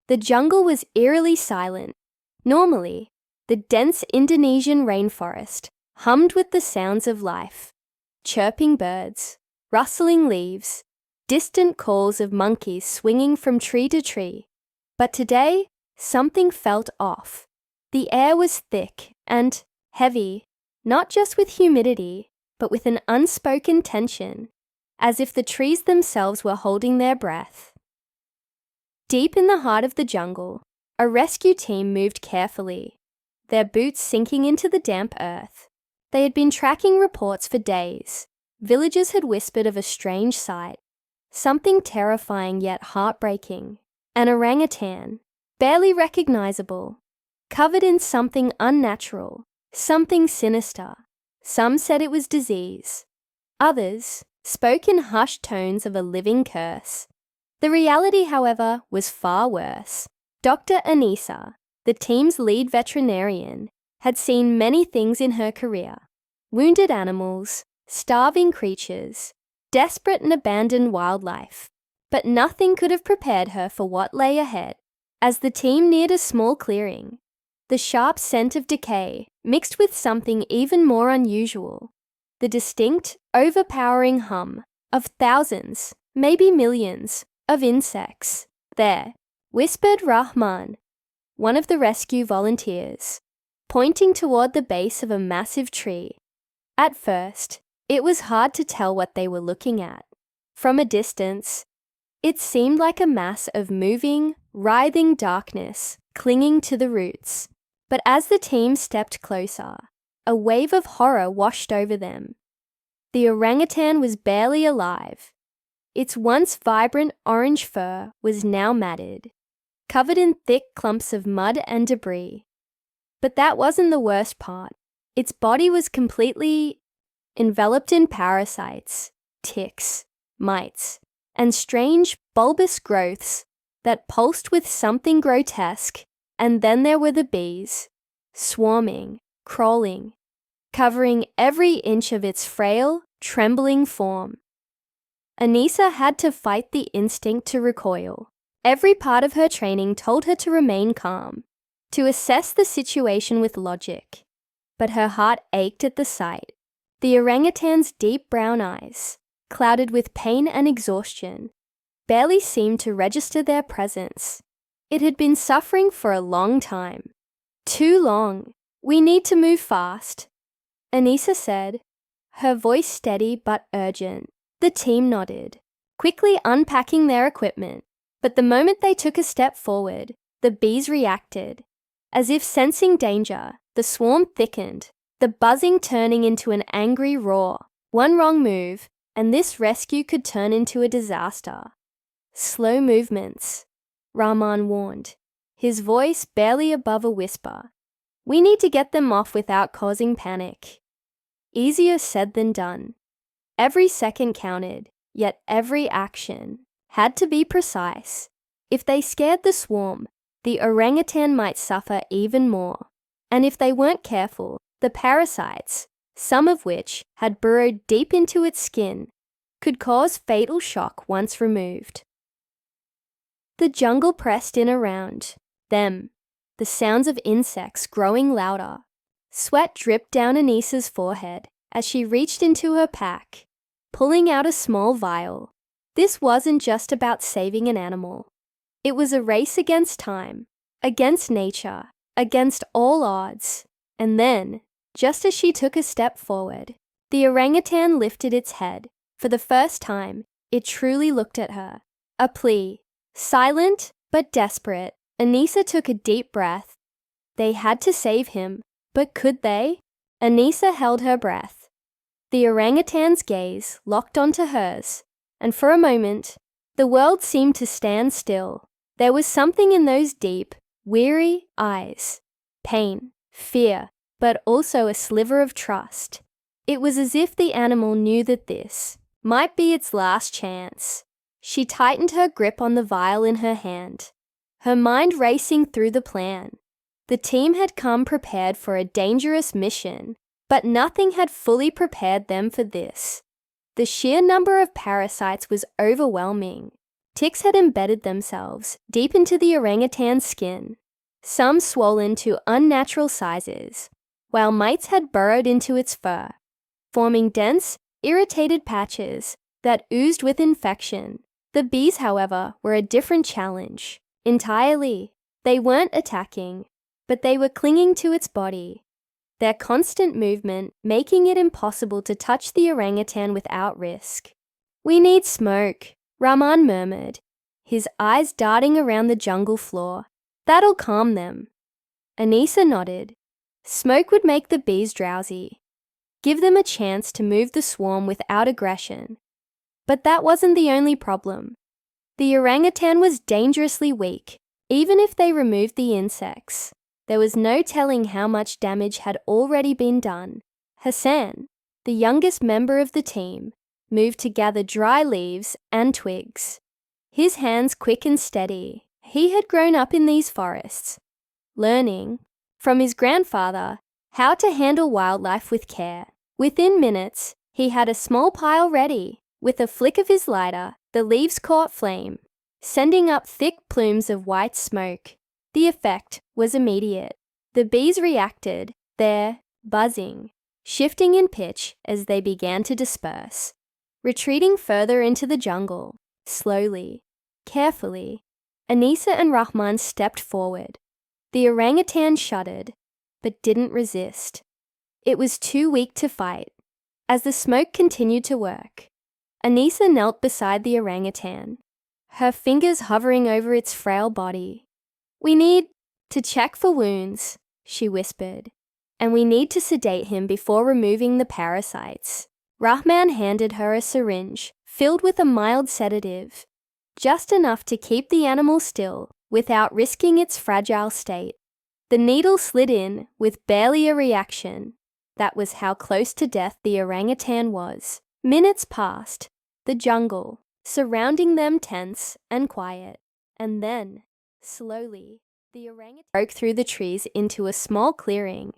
The jungle was eerily silent. Normally, the dense Indonesian rainforest hummed with the sounds of life, chirping birds, rustling leaves, distant calls of monkeys swinging from tree to tree. But today, something felt off. The air was thick and heavy, not just with humidity, but with an unspoken tension, as if the trees themselves were holding their breath. Deep in the heart of the jungle, a rescue team moved carefully, their boots sinking into the damp earth. They had been tracking reports for days. Villagers had whispered of a strange sight, something terrifying yet heartbreaking. An orangutan, barely recognizable, covered in something unnatural, something sinister. Some said it was disease. Others spoke in hushed tones of a living curse. The reality, however, was far worse. Dr. Anissa, the team's lead veterinarian, had seen many things in her career. Wounded animals, starving creatures, desperate and abandoned wildlife. But nothing could have prepared her for what lay ahead. As the team neared a small clearing, the sharp scent of decay mixed with something even more unusual. The distinct, overpowering hum of thousands, maybe millions, of insects. There, whispered Rahman, one of the rescue volunteers, pointing toward the base of a massive tree. At first, it was hard to tell what they were looking at. From a distance, it seemed like a mass of moving, writhing darkness clinging to the roots. But as the team stepped closer, a wave of horror washed over them. The orangutan was barely alive. Its once vibrant orange fur was now matted, covered in thick clumps of mud and debris. But that wasn't the worst part. Its body was completely enveloped in parasites, ticks, mites, and strange bulbous growths that pulsed with something grotesque. And then there were the bees, swarming, crawling, covering every inch of its frail, trembling form. Anissa had to fight the instinct to recoil. Every part of her training told her to remain calm, to assess the situation with logic. But her heart ached at the sight. The orangutan's deep brown eyes, clouded with pain and exhaustion, barely seemed to register their presence. It had been suffering for a long time. Too long. We need to move fast, Anissa said, her voice steady but urgent. The team nodded, quickly unpacking their equipment. But the moment they took a step forward, the bees reacted. As if sensing danger, the swarm thickened, the buzzing turning into an angry roar. One wrong move, and this rescue could turn into a disaster. Slow movements, Rahman warned, his voice barely above a whisper. We need to get them off without causing panic. Easier said than done. Every second counted, yet every action had to be precise. If they scared the swarm, the orangutan might suffer even more. And if they weren't careful, the parasites, some of which had burrowed deep into its skin, could cause fatal shock once removed. The jungle pressed in around them, the sounds of insects growing louder. Sweat dripped down Anissa's forehead as she reached into her pack, pulling out a small vial. This wasn't just about saving an animal. It was a race against time, against nature, against all odds. And then, just as she took a step forward, the orangutan lifted its head. For the first time, it truly looked at her. A plea. Silent, but desperate, Anissa took a deep breath. They had to save him, but could they? Anissa held her breath. The orangutan's gaze locked onto hers, and for a moment, the world seemed to stand still. There was something in those deep, weary eyes. Pain, fear, but also a sliver of trust. It was as if the animal knew that this might be its last chance. She tightened her grip on the vial in her hand, her mind racing through the plan. The team had come prepared for a dangerous mission, but nothing had fully prepared them for this. The sheer number of parasites was overwhelming. Ticks had embedded themselves deep into the orangutan's skin, some swollen to unnatural sizes, while mites had burrowed into its fur, forming dense, irritated patches that oozed with infection. The bees, however, were a different challenge. Entirely. They weren't attacking, but they were clinging to its body, their constant movement making it impossible to touch the orangutan without risk. "We need smoke," Rahman murmured, his eyes darting around the jungle floor. "That'll calm them." Anissa nodded. Smoke would make the bees drowsy, give them a chance to move the swarm without aggression. But that wasn't the only problem. The orangutan was dangerously weak. Even if they removed the insects, there was no telling how much damage had already been done. Hassan, the youngest member of the team, moved to gather dry leaves and twigs. His hands quick and steady. He had grown up in these forests, learning, from his grandfather, how to handle wildlife with care. Within minutes, he had a small pile ready. With a flick of his lighter, the leaves caught flame, sending up thick plumes of white smoke. The effect was immediate. The bees reacted, their buzzing shifting in pitch as they began to disperse, retreating further into the jungle. Slowly, carefully, Anissa and Rahman stepped forward. The orangutan shuddered, but didn't resist. It was too weak to fight. As the smoke continued to work, Anissa knelt beside the orangutan, her fingers hovering over its frail body. "We need to check for wounds," she whispered, "and we need to sedate him before removing the parasites." Rahman handed her a syringe filled with a mild sedative, just enough to keep the animal still without risking its fragile state. The needle slid in with barely a reaction. That was how close to death the orangutan was. Minutes passed, the jungle surrounding them tense and quiet, and then, slowly, the orangutan broke through the trees into a small clearing.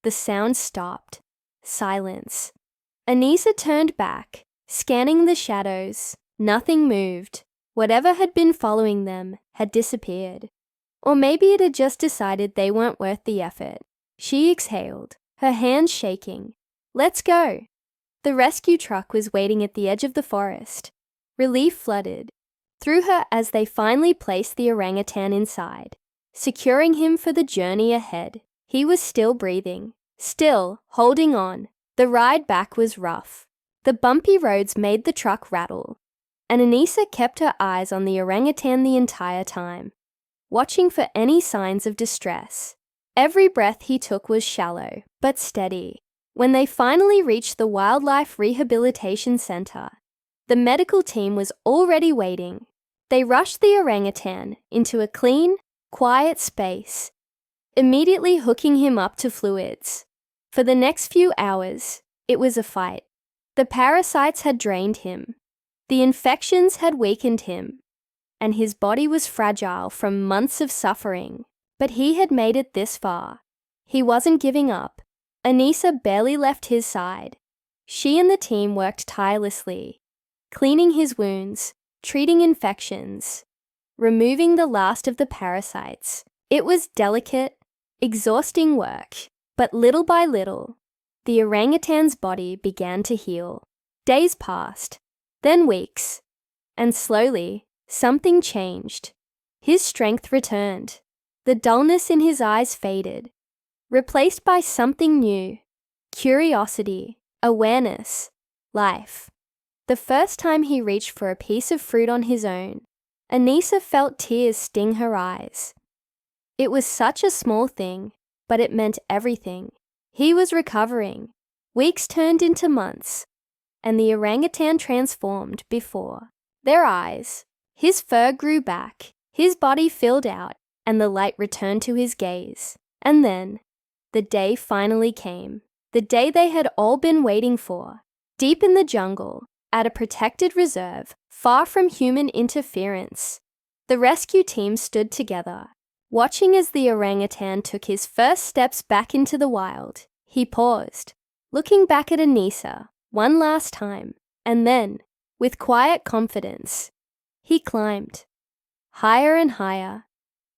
The sound stopped. Silence. Anissa turned back, scanning the shadows. Nothing moved. Whatever had been following them had disappeared. Or maybe it had just decided they weren't worth the effort. She exhaled, her hands shaking. "Let's go." The rescue truck was waiting at the edge of the forest. Relief flooded through her as they finally placed the orangutan inside, securing him for the journey ahead. He was still breathing, still holding on. The ride back was rough. The bumpy roads made the truck rattle, and Anissa kept her eyes on the orangutan the entire time, watching for any signs of distress. Every breath he took was shallow, but steady. When they finally reached the Wildlife Rehabilitation Center, the medical team was already waiting. They rushed the orangutan into a clean, quiet space, immediately hooking him up to fluids. For the next few hours, it was a fight. The parasites had drained him. The infections had weakened him, and his body was fragile from months of suffering. But he had made it this far. He wasn't giving up. Anissa barely left his side. She and the team worked tirelessly, cleaning his wounds, treating infections, removing the last of the parasites. It was delicate, exhausting work, but little by little, the orangutan's body began to heal. Days passed, then weeks, and slowly, something changed. His strength returned. The dullness in his eyes faded, replaced by something new: curiosity, awareness, life. The first time he reached for a piece of fruit on his own, Anissa felt tears sting her eyes. It was such a small thing, but it meant everything. He was recovering. Weeks turned into months, and the orangutan transformed before their eyes. His fur grew back, his body filled out, and the light returned to his gaze. And then, the day finally came. The day they had all been waiting for. Deep in the jungle, at a protected reserve, far from human interference, the rescue team stood together, watching as the orangutan took his first steps back into the wild. He paused, looking back at Anissa one last time, and then, with quiet confidence, He climbed, higher and higher,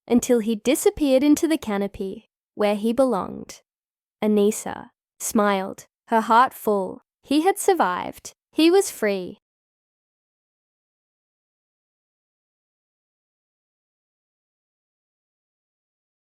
until he disappeared into the canopy where he belonged. Anissa smiled, her heart full. He had survived. He was free.